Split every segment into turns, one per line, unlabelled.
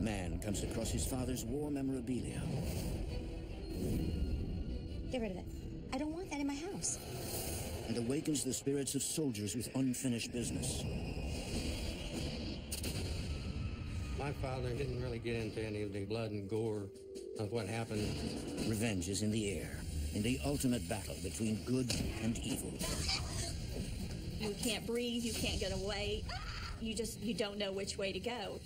man comes across his father's war memorabilia.
Get rid of it. I don't want that in my house.
And awakens the spirits of soldiers with unfinished business.
My father didn't really get into any of the blood and gore of what happened.
Revenge is in the air, in the ultimate battle between good and evil.
You can't breathe, you can't get away. You don't know which way to go.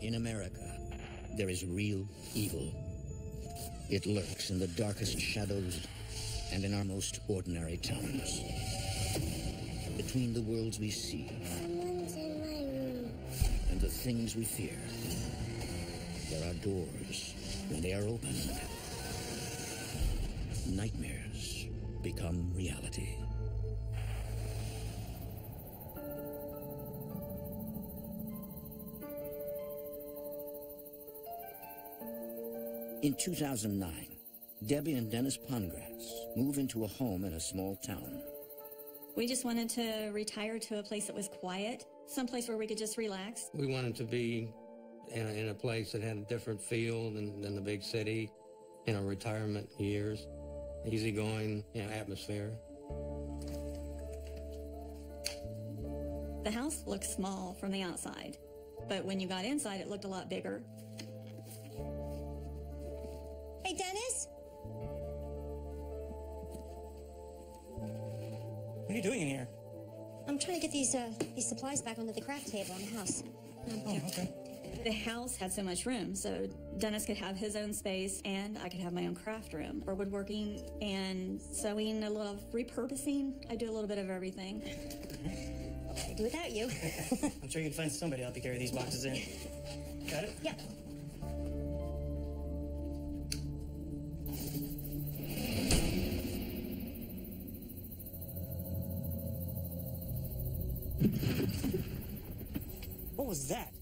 In America, there is real evil. It lurks in the darkest shadows and in our most ordinary towns. Between the worlds we see and the things we fear, there are doors. When they are opened, nightmares become reality. In 2009, Debbie and Dennis Pongratz move into a home in a small town.
We just wanted to retire to a place that was quiet, someplace where we could just relax.
We wanted to be in a place that had a different feel than the big city, retirement years, easygoing, atmosphere.
The house looked small from the outside, but when you got inside, it looked a lot bigger.
Hey, Dennis?
What are you doing in here?
I'm trying to get these supplies back onto the craft table in the house.
Oh, okay.
The house had so much room, so Dennis could have his own space, and I could have my own craft room for woodworking and sewing, a little repurposing. I do a little bit of everything.
What would I do without you?
I'm sure you'd find somebody to help you carry these boxes in. Got it?
Yeah.
What was that?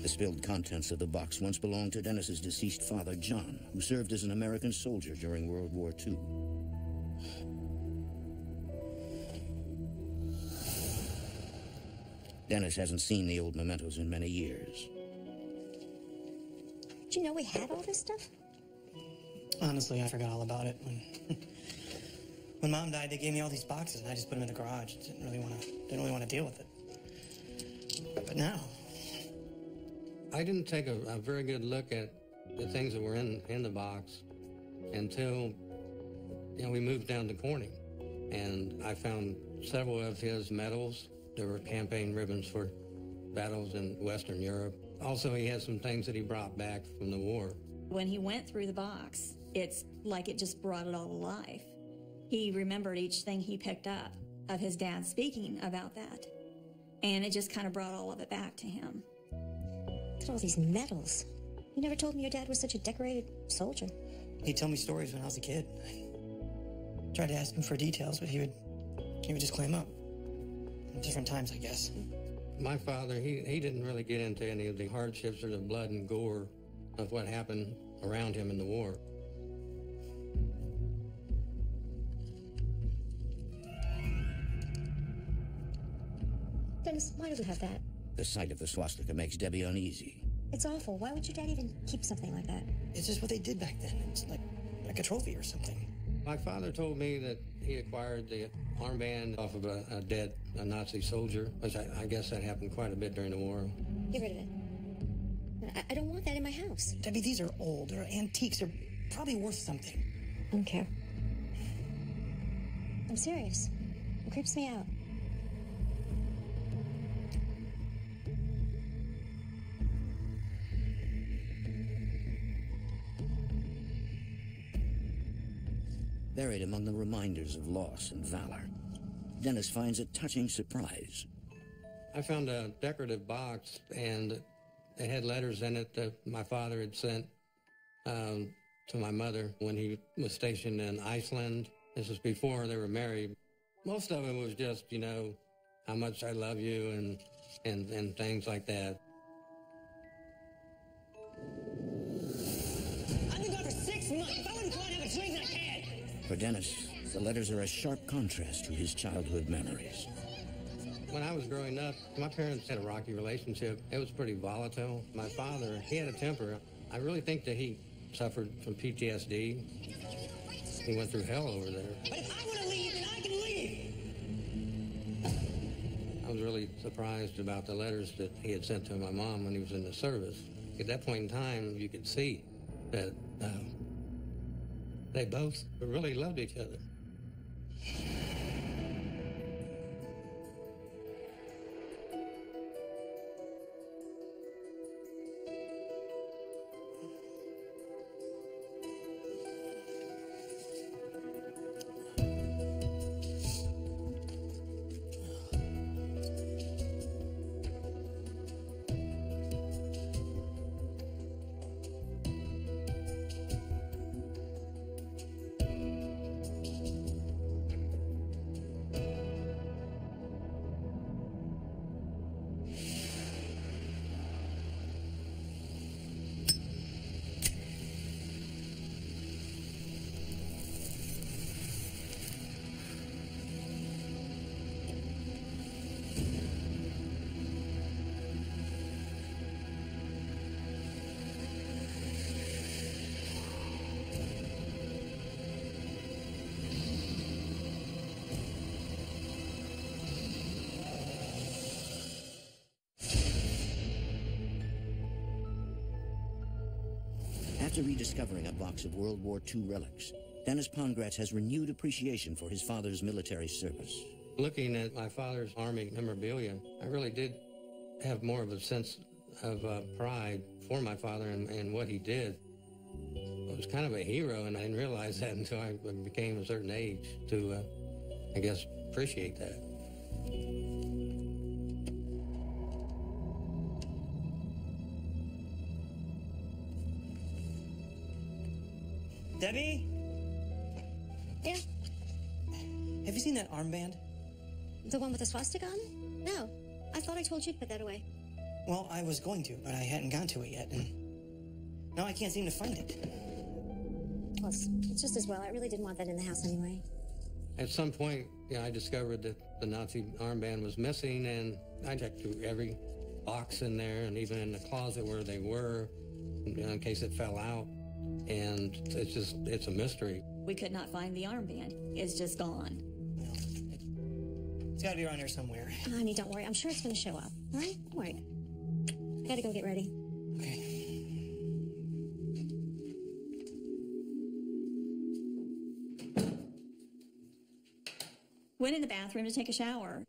The spilled contents of the box once belonged to Dennis's deceased father, John, who served as an American soldier during World War II. Dennis hasn't seen the old mementos in many years.
Did you know we had all this stuff?
Honestly, I forgot all about it. When Mom died, they gave me all these boxes, and I just put them in the garage. Didn't really want to deal with it. But now,
I didn't take a very good look at the things that were in the box until we moved down to Corning, and I found several of his medals. There were campaign ribbons for battles in Western Europe. Also, he had some things that he brought back from the war.
When he went through the box, it's like it just brought it all to life. He remembered each thing he picked up of his dad speaking about that, and it just kind of brought all of it back to him.
Look at all these medals. You never told me your dad was such a decorated soldier.
he'd tell me stories when I was a kid. I tried to ask him for details, but he would just clam up. Different times, I guess.
My father, he didn't really get into any of the hardships or the blood and gore of what happened around him in the war.
Dennis, why do we have that?
The sight of the swastika makes Debbie uneasy.
It's awful. Why would your dad even keep something like that?
It's just what they did back then. It's like a trophy or something.
My father told me that he acquired the armband off of a dead Nazi soldier, which I guess that happened quite a bit during the war.
Get rid of it. I don't want that in my house.
Debbie, these are old. They're antiques. They're probably worth something.
I don't care. I'm serious. It creeps me out.
Buried among the reminders of loss and valor, Dennis finds a touching surprise.
I found a decorative box, and it had letters in it that my father had sent to my mother when he was stationed in Iceland This was before they were married. Most of it was just, how much I love you and things like that.
I've been gone for 6 months. If I wouldn't go out and have a drink, then I can.
For Dennis, the letters are a sharp contrast to his childhood memories.
When I was growing up, my parents had a rocky relationship. It was pretty volatile. My father, he had a temper. I really think that he suffered from PTSD. He went through hell over there.
But if I want to leave, then I can leave.
I was really surprised about the letters that he had sent to my mom when he was in the service. At that point in time, you could see that they both really loved each other.
After rediscovering a box of World War II relics, Dennis Pongratz has renewed appreciation for his father's military service.
Looking at my father's Army memorabilia, I really did have more of a sense of pride for my father and what he did. I was kind of a hero, and I didn't realize that until I became a certain age to, I guess, appreciate that.
Debbie?
Yeah?
Have you seen that armband?
The one with the swastika on? No. I thought I told you to put that away.
Well, I was going to, but I hadn't gotten to it yet, and now I can't seem to find it.
Well, it's just as well. I really didn't want that in the house anyway.
At some point, I discovered that the Nazi armband was missing, and I checked through every box in there and even in the closet where they were, in case it fell out. And it's a mystery.
We could not find the armband. It's just gone.
No. It's got to be around here somewhere.
Honey, don't worry. I'm sure it's going to show up. All right? Don't worry. I got to go get ready.
Okay.
Went in the bathroom to take a shower.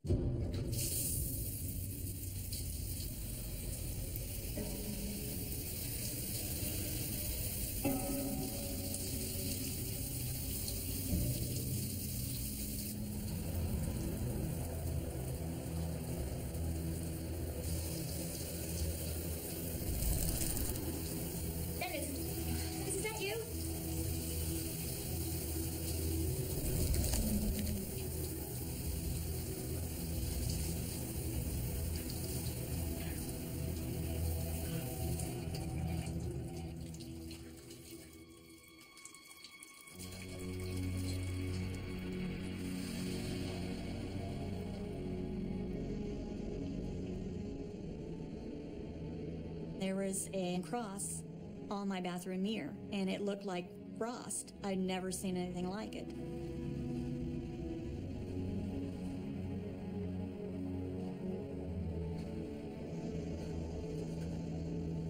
There was a cross on my bathroom mirror, and it looked like frost. I'd never seen anything like it.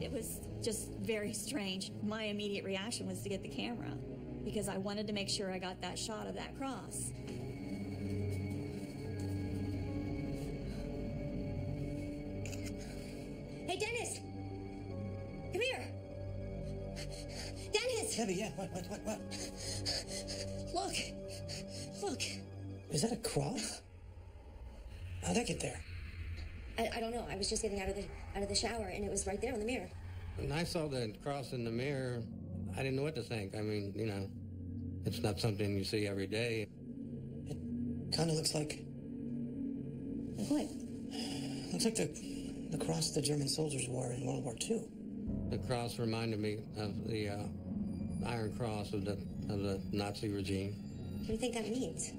It was just very strange. My immediate reaction was to get the camera because I wanted to make sure I got that shot of that cross.
Hey, Dennis! Come here! Dennis!
Debbie, yeah, what?
Look! Look!
Is that a cross? How'd that get there?
I don't know. I was just getting out of the shower, and it was right there in the mirror.
When I saw the cross in the mirror, I didn't know what to think. I mean, It's not something you see every day.
It kind of looks like...
What?
Looks like the cross the German soldiers wore in World War II.
The cross reminded me of the Iron Cross of the Nazi regime.
What do you think that means?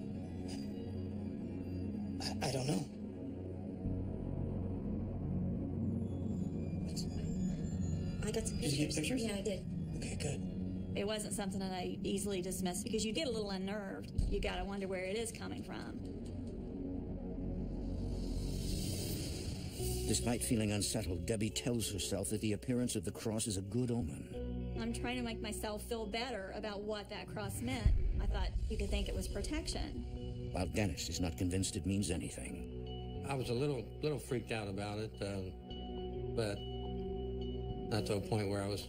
I don't know.
I got some
Did you get pictures?
Yeah, I did.
Okay, good.
It wasn't something that I easily dismissed because you get a little unnerved. You got to wonder where it is coming from.
Despite feeling unsettled, Debbie tells herself that the appearance of the cross is a good omen.
I'm trying to make myself feel better about what that cross meant. I thought you could think it was protection.
While Dennis is not convinced it means anything.
I was a little freaked out about it, but not to a point where I was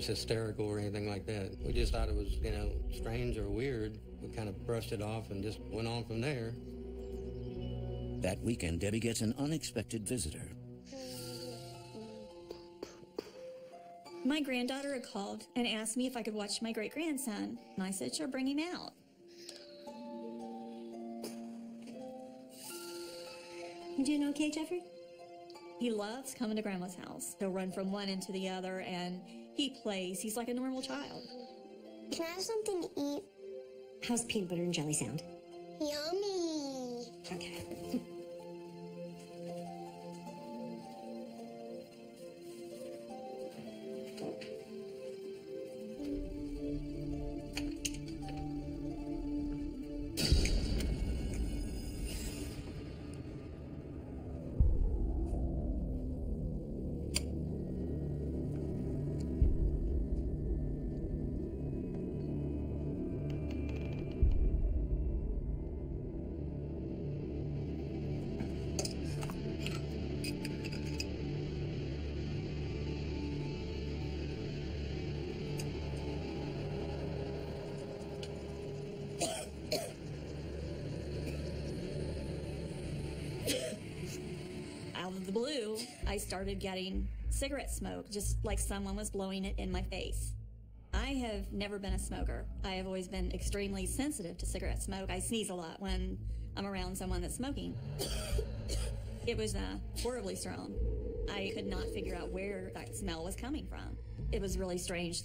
hysterical or anything like that. We just thought it was, strange or weird. We kind of brushed it off and just went on from there.
That weekend, Debbie gets an unexpected visitor.
My granddaughter had called and asked me if I could watch my great-grandson. And I said, sure, bring him out.
You doing okay, Jeffrey?
He loves coming to Grandma's house. He'll run from one end to the other, and he plays. He's like a normal child.
Can I have something to eat?
How's peanut butter and jelly sound?
Yummy.
Okay.
Out of the blue, I started getting cigarette smoke, just like someone was blowing it in my face. I have never been a smoker. I have always been extremely sensitive to cigarette smoke. I sneeze a lot when I'm around someone that's smoking. It was horribly strong. I could not figure out where that smell was coming from. It was really strange.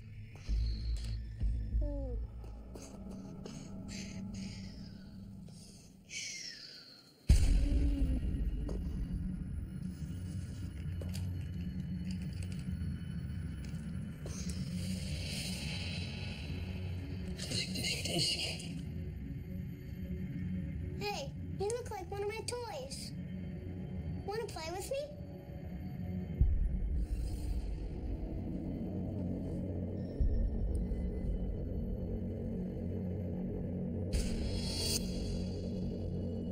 Hey, you look like one of my toys. Want to play with me?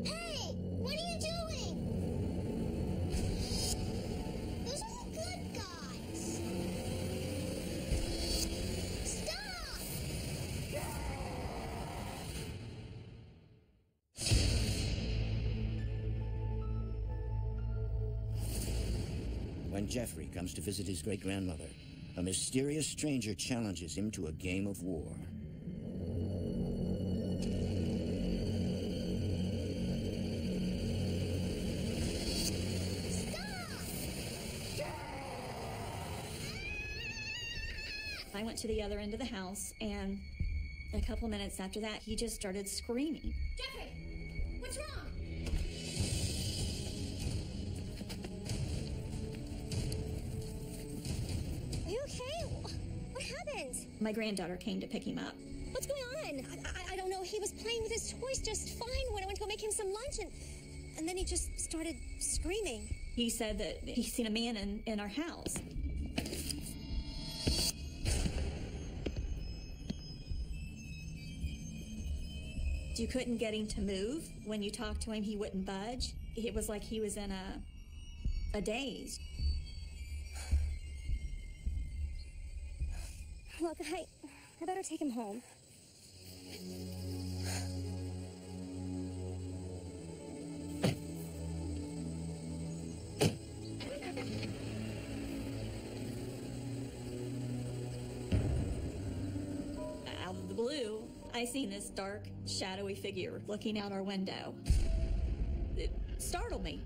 Hey, what are you doing? Those are the good guys. Stop!
When Jeffrey comes to visit his great-grandmother, a mysterious stranger challenges him to a game of war.
I went to the other end of the house, and a couple minutes after that, he just started screaming.
Jeffrey, what's wrong?
Are you okay? What happened?
My granddaughter came to pick him up.
What's going on? I don't know. He was playing with his toys just fine when I went to go make him some lunch, and then he just started screaming.
He said that he's seen a man in our house. You couldn't get him to move. When you talked to him, he wouldn't budge. It was like he was in a daze.
Look, I better take him home.
Out of the blue, I seen this dark, shadowy figure looking out our window. It startled me.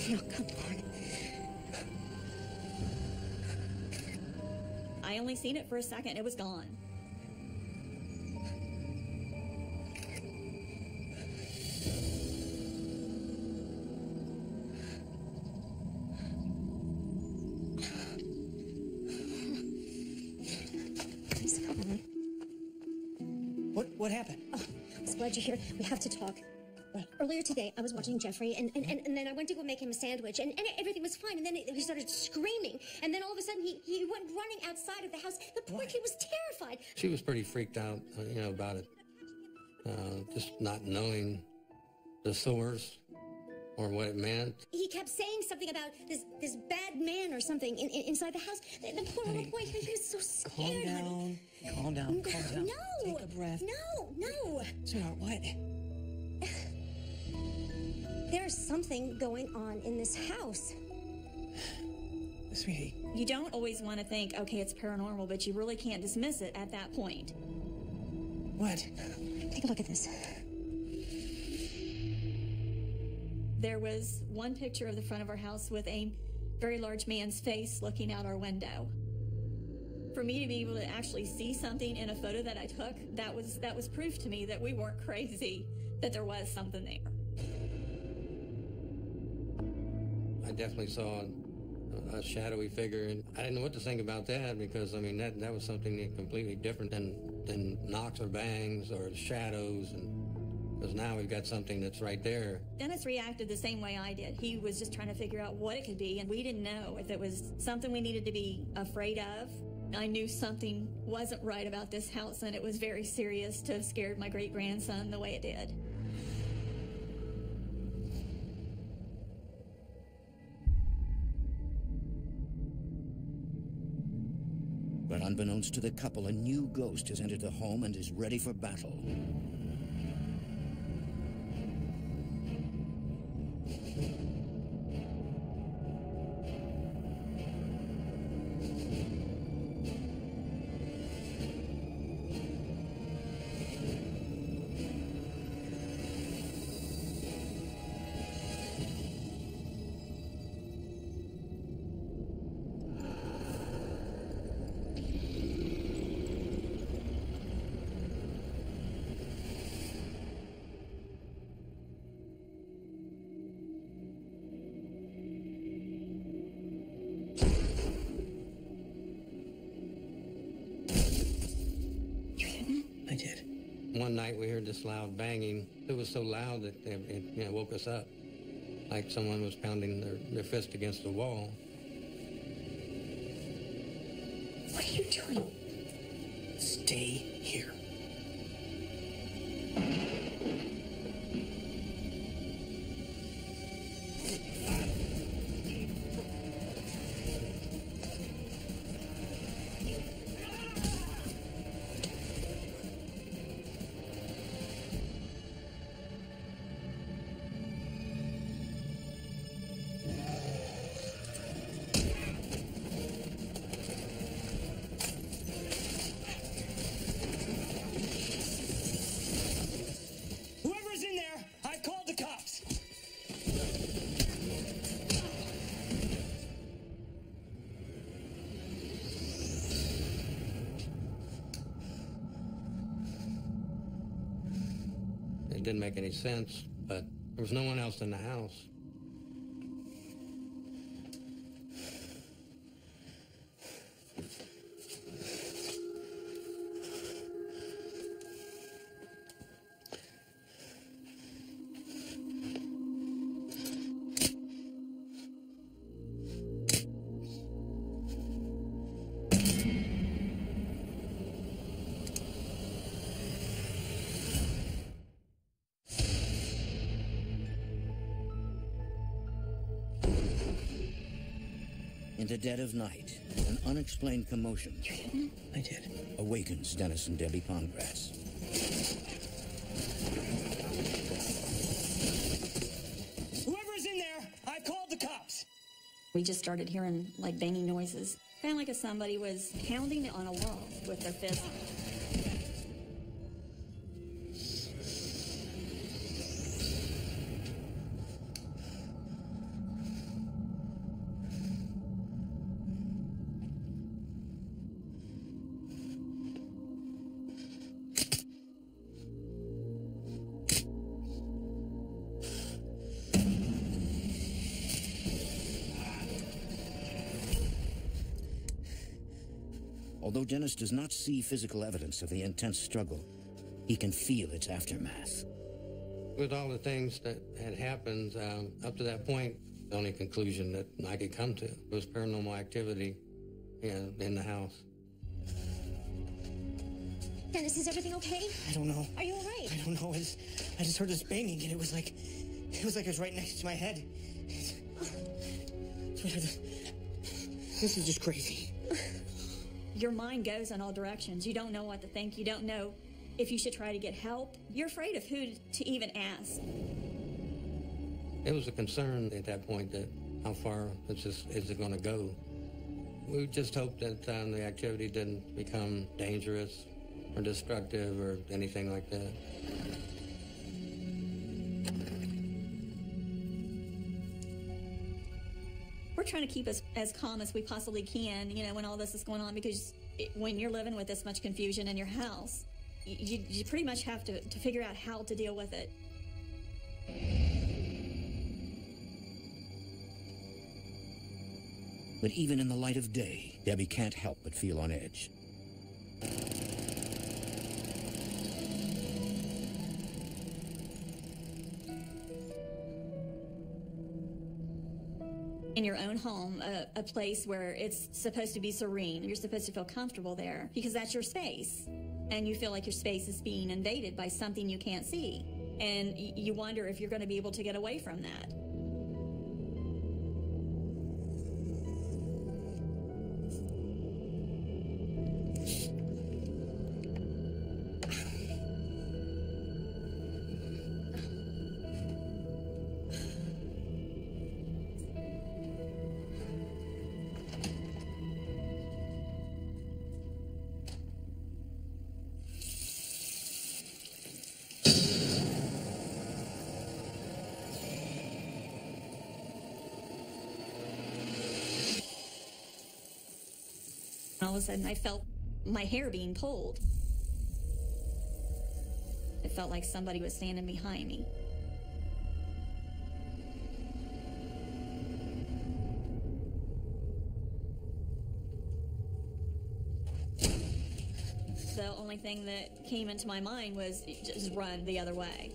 No, come on.
I only seen it for a second. It was gone.
Please, come on.
What happened?
Oh, I'm so glad you're here. We have to talk. Well, earlier today, I was watching Jeffrey, and then I went to go make him a sandwich, and everything was fine, and then he started screaming, and then all of a sudden, he went running outside of the house. The poor kid was terrified.
She was pretty freaked out, about it. Just not knowing the source or what it meant.
He kept saying something about this bad man or something inside the house. The poor little boy, he was so scared.
Calm down.
No.
Take a breath.
No.
Sweetheart, what?
There's something going on in this house.
Sweetie.
You don't always want to think, okay, it's paranormal, but you really can't dismiss it at that point.
What?
Take a look at this.
There was one picture of the front of our house with a very large man's face looking out our window. For me to be able to actually see something in a photo that I took, that was proof to me that we weren't crazy, that there was something there.
I definitely saw a shadowy figure, and I didn't know what to think about that because, that was something completely different than knocks or bangs or shadows, and because now we've got something that's right there.
Dennis reacted the same way I did. He was just trying to figure out what it could be, and we didn't know if it was something we needed to be afraid of. I knew something wasn't right about this house, and it was very serious to have scared my great-grandson the way it did.
But unbeknownst to the couple, a new ghost has entered the home and is ready for battle.
I did.
One night we heard this loud banging. It was so loud that it woke us up, like someone was pounding their fist against the wall.
What are you doing?
Stay here.
It didn't make any sense, but there was no one else in the house.
In the dead of night, an unexplained commotion
I did.
awakens Dennis and Debbie Pongratz.
Whoever's in there, I called the cops.
We just started hearing like banging noises. Kind of like if somebody was pounding on a wall with their fist.
Although Dennis does not see physical evidence of the intense struggle, he can feel its aftermath.
With all the things that had happened up to that point, the only conclusion that I could come to was paranormal activity in the house.
Dennis, is everything okay?
I don't know.
Are you all right?
I don't know. I just heard this banging, and it was like it was right next to my head. This is just crazy.
Your mind goes in all directions. You don't know what to think. You don't know if you should try to get help. You're afraid of who to even ask.
It was a concern at that point that how far is it going to go? We just hoped that the activity didn't become dangerous or destructive or anything like that.
We're trying to keep us as calm as we possibly can, when all this is going on, because when you're living with this much confusion in your house, you pretty much have to figure out how to deal with it.
But even in the light of day, Debbie can't help but feel on edge.
In your own home, a place where it's supposed to be serene, you're supposed to feel comfortable there because that's your space, and you feel like your space is being invaded by something you can't see, and you wonder if you're going to be able to get away from that. All of a sudden, I felt my hair being pulled. It felt like somebody was standing behind me. The only thing that came into my mind was just run the other way.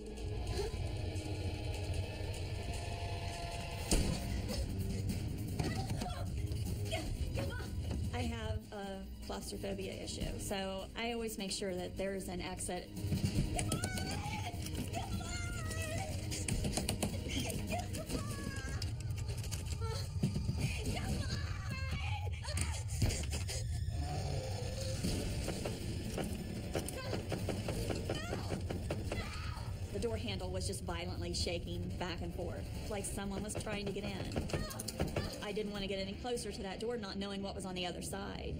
I have a claustrophobia issue, so I always make sure that there's an exit. The door handle was just violently shaking back and forth, like someone was trying to get in. I didn't want to get any closer to that door, not knowing what was on the other side.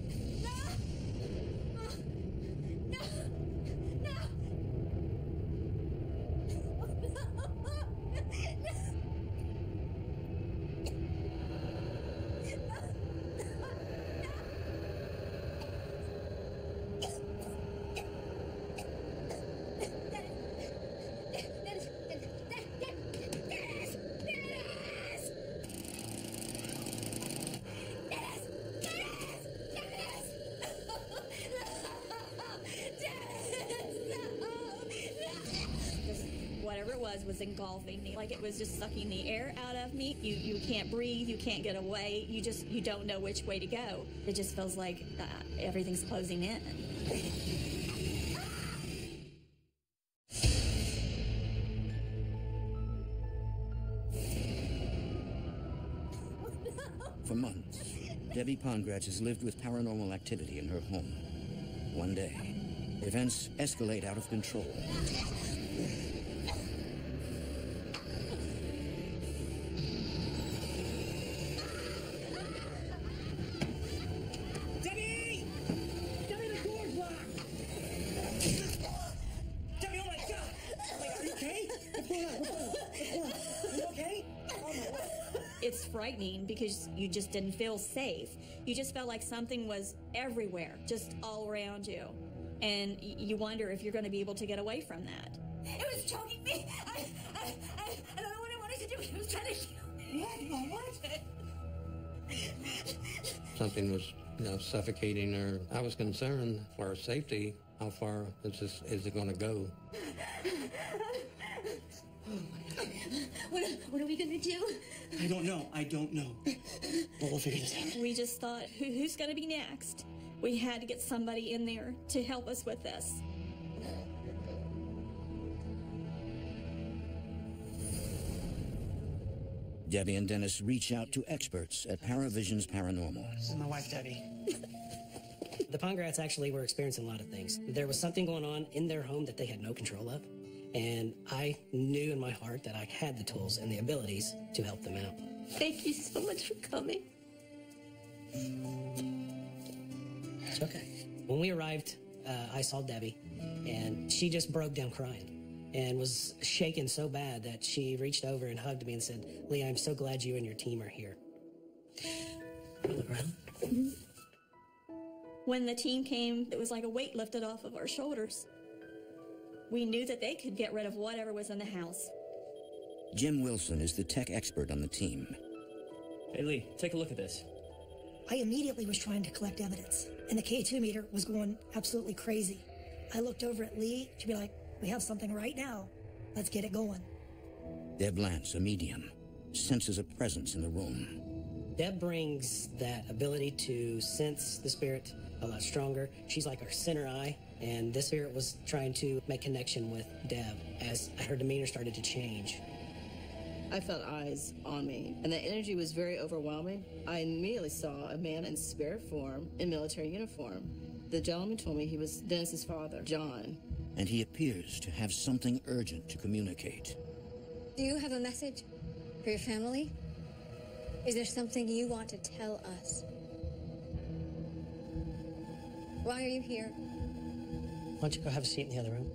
Whatever it was engulfing me, like it was just sucking the air out of me. You can't breathe, you can't get away, you don't know which way to go. It just feels like everything's closing in.
For months, Debbie Pongratz has lived with paranormal activity in her home. One day, events escalate out of control.
frightening because you just didn't feel safe. You just felt like something was everywhere, just all around you. And you wonder if you're going to be able to get away from that.
It was choking me. I don't know what I wanted to do. It was trying to kill me. What?
Something was, suffocating her. I was concerned for her safety. How far is it going to go?
What are we gonna do?
I don't know. But we'll figure this out.
We just thought, who's going to be next? We had to get somebody in there to help us with this.
Debbie and Dennis reach out to experts at Paravision's Paranormal.
This is my wife, Debbie.
The Pongrats actually were experiencing a lot of things. There was something going on in their home that they had no control of. And I knew in my heart that I had the tools and the abilities to help them out.
Thank you so much for coming.
It's okay. When we arrived, I saw Debbie, and she just broke down crying and was shaken so bad that she reached over and hugged me and said, "Lee, I'm so glad you and your team are here." Look around.
When the team came, it was like a weight lifted off of our shoulders. We knew that they could get rid of whatever was in the house.
Jim Wilson is the tech expert on the team.
Hey, Lee, take a look at this.
I immediately was trying to collect evidence, and the K2 meter was going absolutely crazy. I looked over at Lee to be like, "We have something right now. Let's get it going."
Deb Lance, a medium, senses a presence in the room.
Deb brings that ability to sense the spirit a lot stronger. She's like our center eye, and this spirit was trying to make connection with Deb as her demeanor started to change.
I felt eyes on me, and the energy was very overwhelming. I immediately saw a man in spirit form in military uniform. The gentleman told me he was Dennis's father, John.
And he appears to have something urgent to communicate.
Do you have a message for your family? Is there something you want to tell us? Why are you here?
Why don't you go have a seat in the other room?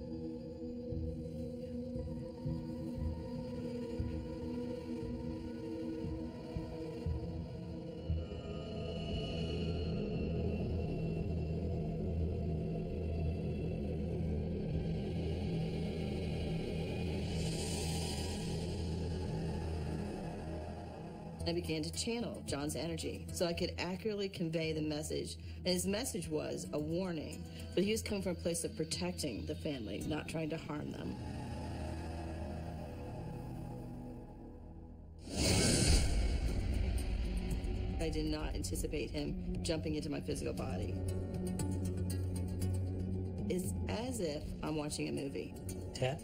I began to channel John's energy so I could accurately convey the message. And his message was a warning, but he was coming from a place of protecting the family, not trying to harm them. I did not anticipate him jumping into my physical body. It's as if I'm watching a movie.
Yeah?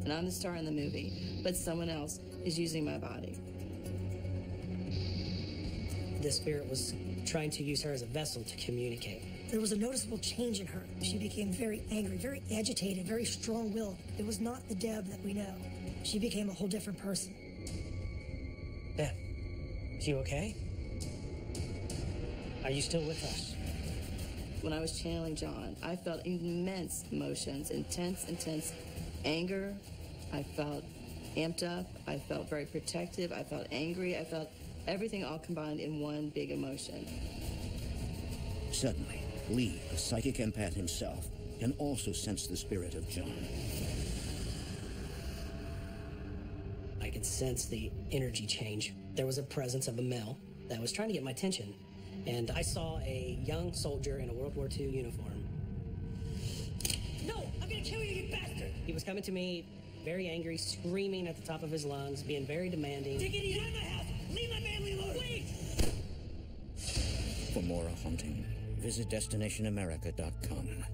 And I'm the star in the movie, but someone else is using my body.
The spirit was trying to use her as a vessel to communicate.
There was a noticeable change in her. She became very angry, very agitated, very strong-willed. It was not the Deb that we know. She became a whole different person.
Deb, is you okay? Are you still with us?
When I was channeling John, I felt immense emotions, intense anger. I felt amped up. I felt very protective. I felt angry. I felt everything all combined in one big emotion.
Suddenly, Lee, a psychic empath himself, can also sense the spirit of John.
I could sense the energy change. There was a presence of a male that was trying to get my attention, and I saw a young soldier in a World War II uniform.
No, I'm gonna kill you, you bastard!
He was coming to me very angry, screaming at the top of his lungs, being very demanding.
Take it easy out of my house! Leave my family alone! Wait!
For more haunting, visit DestinationAmerica.com.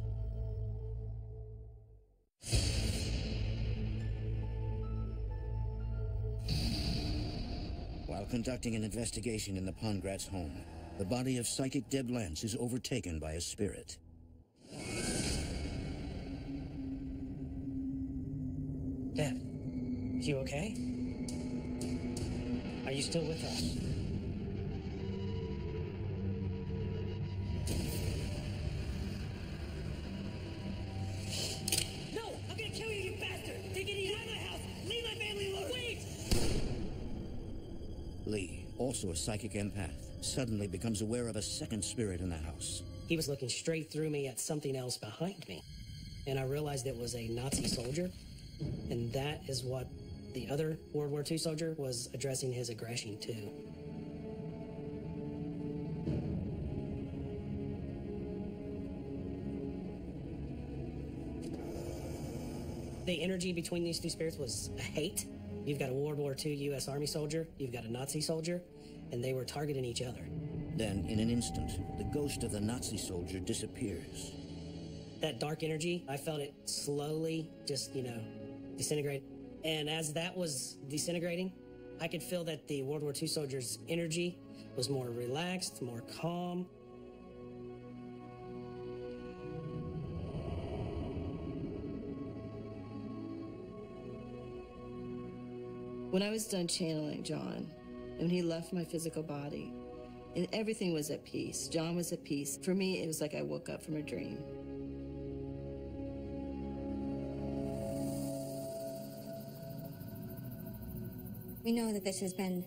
While conducting an investigation in the Pongrats' home, the body of psychic Deb Lance is overtaken by a spirit.
Deb, is you okay? Are you still with us?
No, I'm gonna kill you, you bastard! Take it easy out of my house! Leave my family alone! Wait!
Lee, also also a psychic empath, suddenly becomes aware of a second spirit in the house.
He was looking straight through me at something else behind me. And I realized it was a Nazi soldier. And that is what the other World War II soldier was addressing his aggression to. The energy between these two spirits was a hate. You've got a World War II U.S. Army soldier, you've got a Nazi soldier, and they were targeting each other.
Then, in an instant, the ghost of the Nazi soldier disappears.
That dark energy, I felt it slowly just, disintegrate. And as that was disintegrating, I could feel that the World War II soldier's energy was more relaxed, more calm.
When I was done channeling John, and he left my physical body, and everything was at peace. John was at peace. For me, it was like I woke up from a dream.
We know that this has been,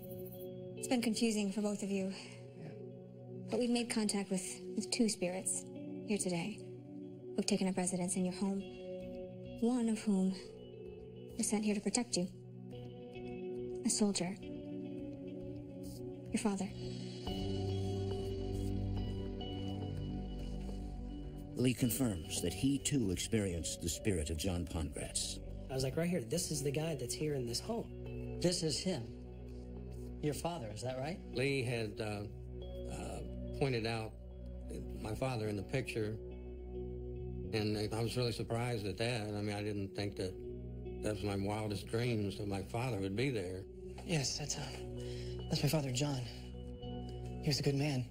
it's been confusing for both of you. But we've made contact with two spirits here today who've taken up residence in your home. One of whom was sent here to protect you. A soldier. Your father.
Lee confirms that he too experienced the spirit of John Pongratz.
I was like, right here, this is the guy that's here in this home.
This is him. Your father, is that right?
Lee had pointed out my father in the picture, and I was really surprised at that. I mean, I didn't think that was my wildest dreams that my father would be there.
Yes, that's my father, John. He was a good man.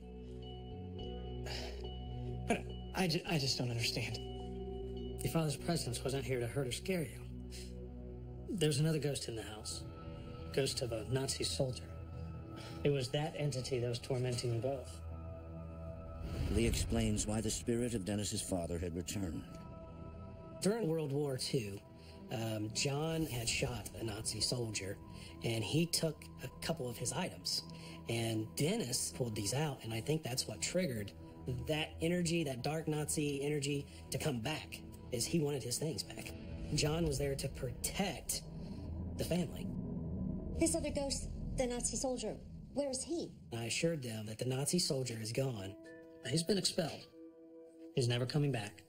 But I just don't understand.
Your father's presence wasn't here to hurt or scare you. There's another ghost in the house. Ghost of a Nazi soldier. It was that entity that was tormenting you both.
Lee explains why the spirit of Dennis's father had returned.
During World War II, John had shot a Nazi soldier, and he took a couple of his items. And Dennis pulled these out, and I think that's what triggered that energy, that dark Nazi energy, to come back, is he wanted his things back. John was there to protect the family.
This other ghost, the Nazi soldier, where is he?
I assured them that the Nazi soldier is gone.
He's been expelled. He's never coming back.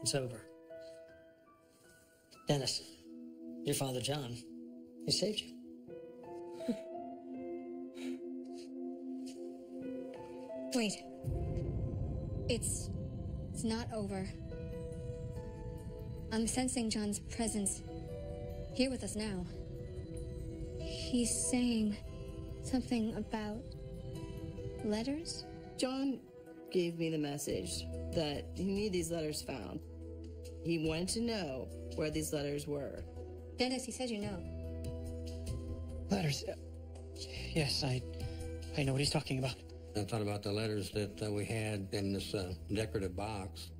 It's over. Dennis, your father, John, he saved you.
Wait. It's not over. I'm sensing John's presence here with us now. He's saying something about letters?
John gave me the message that he needed these letters found. He wanted to know where these letters were.
Dennis, he said you know.
Letters? Yes, I know what he's talking about.
I thought about the letters that we had in this decorative box.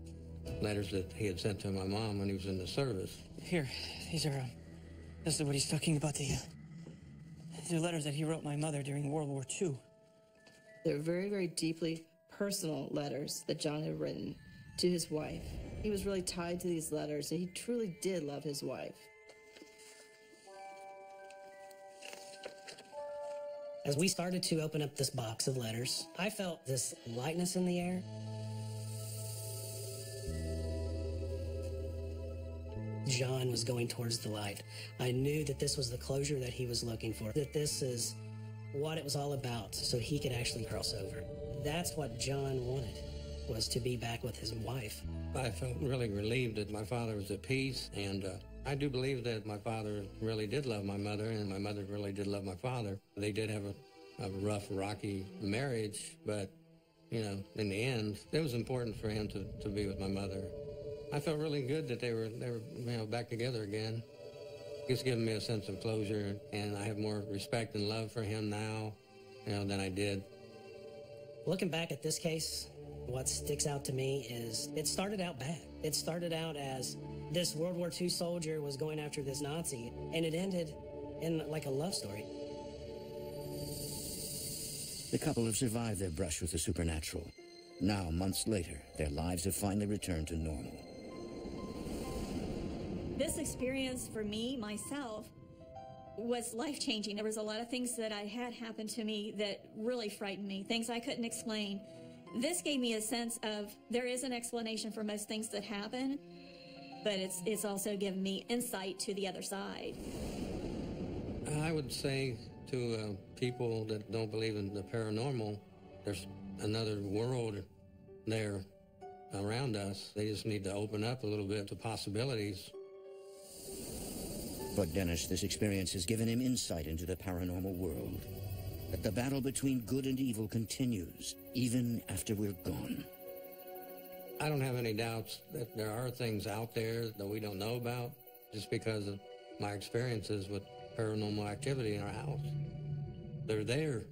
Letters that he had sent to my mom when he was in the service.
Here, these are, this is what he's talking about. These are letters that he wrote my mother during World War II.
They're very, very deeply personal letters that John had written to his wife. He was really tied to these letters, and he truly did love his wife.
As we started to open up this box of letters, I felt this lightness in the air. John was going towards the light. I knew that this was the closure that he was looking for, that this is what it was all about, so he could actually cross over. That's what John wanted, was to be back with his wife.
I felt really relieved that my father was at peace, and I do believe that my father really did love my mother, and my mother really did love my father. They did have a rough, rocky marriage, but, you know, in the end, it was important for him to be with my mother. I felt really good that they were back together again. It's given me a sense of closure, and I have more respect and love for him now, than I did.
Looking back at this case, what sticks out to me is it started out bad. It started out as this World War II soldier was going after this Nazi, and it ended in like a love story.
The couple have survived their brush with the supernatural. Now, months later, their lives have finally returned to normal.
This experience for me, myself, was life-changing. There was a lot of things that I had happen to me that really frightened me, things I couldn't explain. This gave me a sense of there is an explanation for most things that happen, but it's also given me insight to the other side.
I would say to people that don't believe in the paranormal, there's another world there around us. They just need to open up a little bit to possibilities.
For Dennis, this experience has given him insight into the paranormal world. That the battle between good and evil continues, even after we're gone.
I don't have any doubts that there are things out there that we don't know about, just because of my experiences with paranormal activity in our house. They're there.